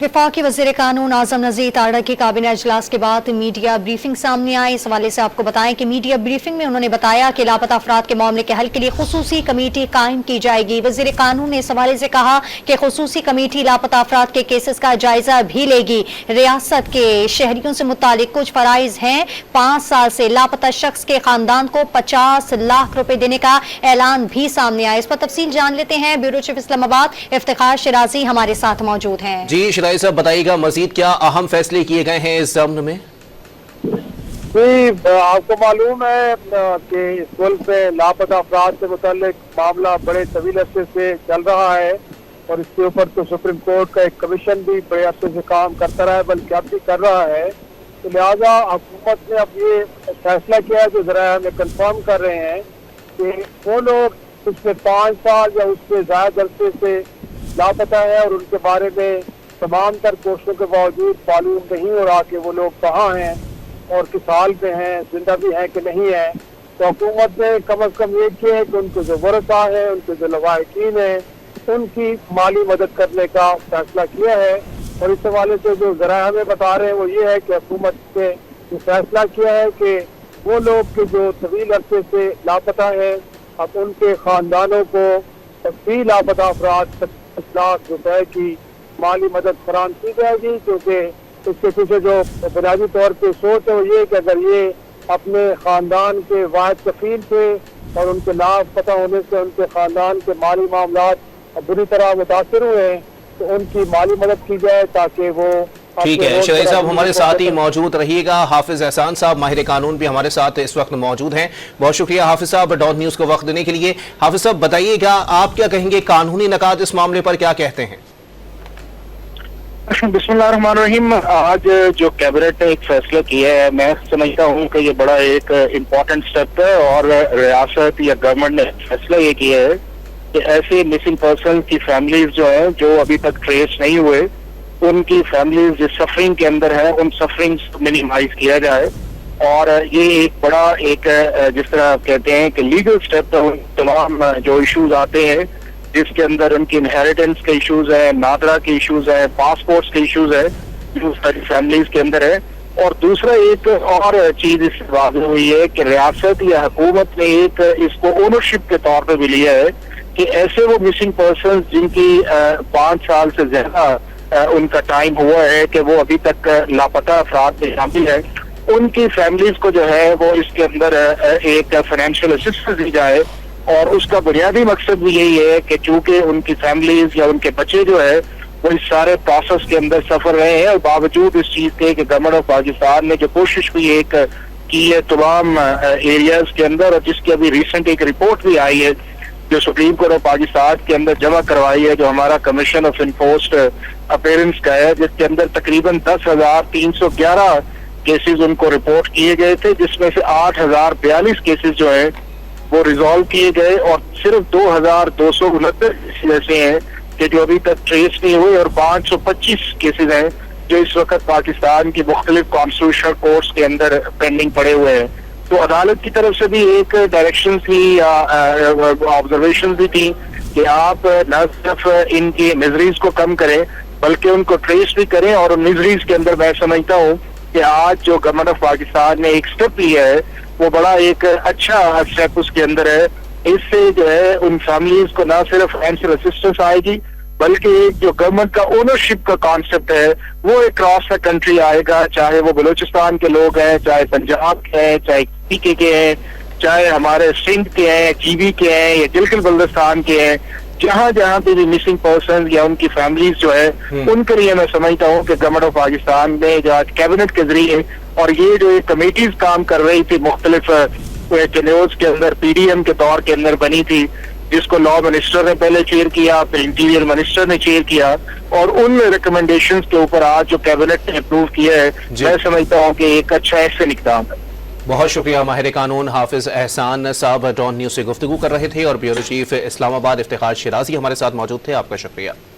वफाकी वज़ीर कानून आज़म नज़ीर तारड़ की काबीना इजलास के बाद मीडिया ब्रीफिंग सामने आई। इस हवाले से आपको बताएं कि मीडिया ब्रीफिंग में उन्होंने बताया कि लापता अफराद के मामले के हल के लिए खुसूसी कमेटी कायम की जाएगी। वज़ीर कानून ने इस हवाले से कहा कि खुसूसी कमेटी लापता अफराद के केसेस का जायजा भी लेगी। रियासत के शहरियों से मुतालिक कुछ फराइज हैं। 5 साल से लापता शख्स के खानदान को 50 लाख रुपए देने का ऐलान भी सामने आया। इस पर तफसील जान लेते हैं। ब्यूरो चीफ इस्लामाबाद इफ्तिखार शिराजी हमारे साथ मौजूद हैं। जी शिराजी साहब, बताइएगा मजीद क्या अहम फैसले किए गए हैं इस जम्न में? जी, आपको मालूम है कि इस मुल्क में लापता अफराद से मुताल्लिक मामला बड़े तवील अरसे से चल रहा है और इसके ऊपर तो सुप्रीम कोर्ट का एक कमीशन भी बड़े अरसे से काम करता रहा है, बल्कि अब भी कर रहा है। तो लिहाजा हुकूमत ने अब ये फैसला किया है, जो जरा हमें कंफर्म कर रहे हैं कि वो लोग पिछले 5 साल या उससे ज्यादा अरसे से लापता है और उनके बारे में तमाम तर कोशिशों के बावजूद मालूम नहीं हो रहा कि वो लोग कहाँ हैं और किस हाल में हैं, जिंदा भी हैं कि नहीं है। तो हुकूमत ने कम अज कम ये किया है कि उनको जो वरसा है, उनके जो लवाहिकीन है, उनकी माली मदद करने का फैसला किया है। और इस हवाले से जो जरा हमें बता रहे हैं वो ये है कि हुकूमत ने ये फैसला किया है कि वो लोग के जो तवील अरसे से लापता है, अब उनके खानदानों को 30 लापता अफराद 50 लाख रुपए की माली मदद फराहम की जाएगी। क्योंकि इसके पीछे जो बुनियादी तौर पे सोच है वो ये कि अगर ये अपने खानदान के वाहिद कफील थे और उनके लापता होने से उनके खानदान के माली मामलात बुरी तरह मुतासर हुए तो उनकी माली मदद की जाए ताकि वो। ठीक है शिराजी साहब, हमारे साथ ही मौजूद रहिएगा। हाफिज एहसान साहब माहिर कानून भी हमारे साथ इस वक्त मौजूद हैं। बहुत शुक्रिया हाफिज साहब डॉन न्यूज़ को वक्त देने के लिए। हाफिज साहब बताइएगा, आप क्या कहेंगे, कानूनी नकात इस मामले पर क्या कहते हैं? बिस्मिल्लाहिर्रहमानिर्रहीम। आज जो कैबिनेट ने एक फैसला किया है, मैं समझता हूँ कि ये बड़ा एक इम्पोर्टेंट स्टेप है और रियासत या गवर्नमेंट ने फैसला ये किया है कि ऐसे मिसिंग पर्सन की फैमिलीज जो है, जो अभी तक ट्रेस नहीं हुए, उनकी फैमिलीज जिस सफरिंग के अंदर है, उन सफरिंग मिनिमाइज किया जाए। और ये एक बड़ा एक जिस तरह कहते हैं कि लीगल स्टेप है। तमाम जो इश्यूज आते हैं जिसके अंदर उनकी इनहेरिटेंस के इश्यूज है, नादरा के इश्यूज है, पासपोर्ट्स के इश्यूज है, जो सारी फैमिलीज के अंदर है। और दूसरा एक और चीज इस वाज़ेह हुई है कि रियासत या हुकूमत ने एक इसको ओनरशिप के तौर पे भी लिया है कि ऐसे वो मिसिंग पर्सन जिनकी 5 साल से ज्यादा उनका टाइम हुआ है कि वो अभी तक लापता अफराद में शामिल है, उनकी फैमिलीज को जो है वो इसके अंदर एक फाइनेंशियल असिस्टेंस दी जाए। और उसका बुनियादी मकसद भी यही है कि चूंकि उनकी फैमिलीज या उनके बच्चे जो है वो इस सारे प्रोसेस के अंदर सफर रहे हैं और बावजूद इस चीज के कि गवर्नमेंट ऑफ पाकिस्तान ने जो कोशिश भी एक की है तमाम एरियाज के अंदर, और जिसकी अभी रिसेंट एक रिपोर्ट भी आई है जो सुप्रीम कोर्ट ऑफ पाकिस्तान के अंदर जमा करवाई है, जो हमारा कमीशन ऑफ इनफोर्स्ड अपीयरेंस का है, जिसके अंदर तकरीबन 10,311 केसेस उनको रिपोर्ट किए गए थे, जिसमें से 8,042 केसेस जो है वो रिजॉल्व किए गए और सिर्फ 2,269 ऐसे हैं कि जो अभी तक ट्रेस नहीं हुए और 525 केसेस हैं जो इस वक्त पाकिस्तान की मुख्तलिफ कॉन्स्टिट्यूशनल कोर्ट्स के अंदर पेंडिंग पड़े हुए हैं। तो अदालत की तरफ से भी एक डायरेक्शन थी या ऑब्जर्वेशन भी थी कि आप न सिर्फ इनकी मिजरीज को कम करें बल्कि उनको ट्रेस भी करें। और मिजरीज के अंदर मैं समझता हूँ कि आज जो गवर्नमेंट ऑफ पाकिस्तान ने एक स्टेप लिया है वो बड़ा एक अच्छा स्टेप उसके अंदर है। इससे जो है उन फैमिलीज को ना सिर्फ फाइनेंशियल असिस्टेंस आएगी बल्कि जो गवर्नमेंट का ओनरशिप का कॉन्सेप्ट है वो एक क्रॉस द कंट्री आएगा, चाहे वो बलूचिस्तान के लोग हैं, चाहे पंजाब के हैं, चाहे पीके के हैं, चाहे हमारे सिंध के हैं, जीबी के हैं या गिलगित बल्तिस्तान के हैं। जहाँ जहाँ पे भी मिसिंग पर्सन या उनकी फैमिलीज जो है उनके लिए मैं समझता हूँ कि गवर्नमेंट ऑफ पाकिस्तान ने जो आज कैबिनेट के जरिए और ये जो एक कमेटीज काम कर रही थी मुख्तलिफ टेन्योर्स के अंदर, पीडीएम के दौर के अंदर बनी थी, जिसको लॉ मिनिस्टर ने पहले चेयर किया, फिर इंटीरियर मिनिस्टर ने चेयर किया, और उन रिकमेंडेशंस के ऊपर आज जो कैबिनेट ने अप्रूव किया है, मैं समझता हूँ कि एक अच्छा ऐसे इक़दाम है। बहुत शुक्रिया माहिर कानून हाफिज एहसान साहब डॉन न्यूज़ से गुफ्तगू कर रहे थे और ब्यूरो चीफ इस्लामाबाद इफ्तिखार शिराजी हमारे साथ मौजूद थे। आपका शुक्रिया।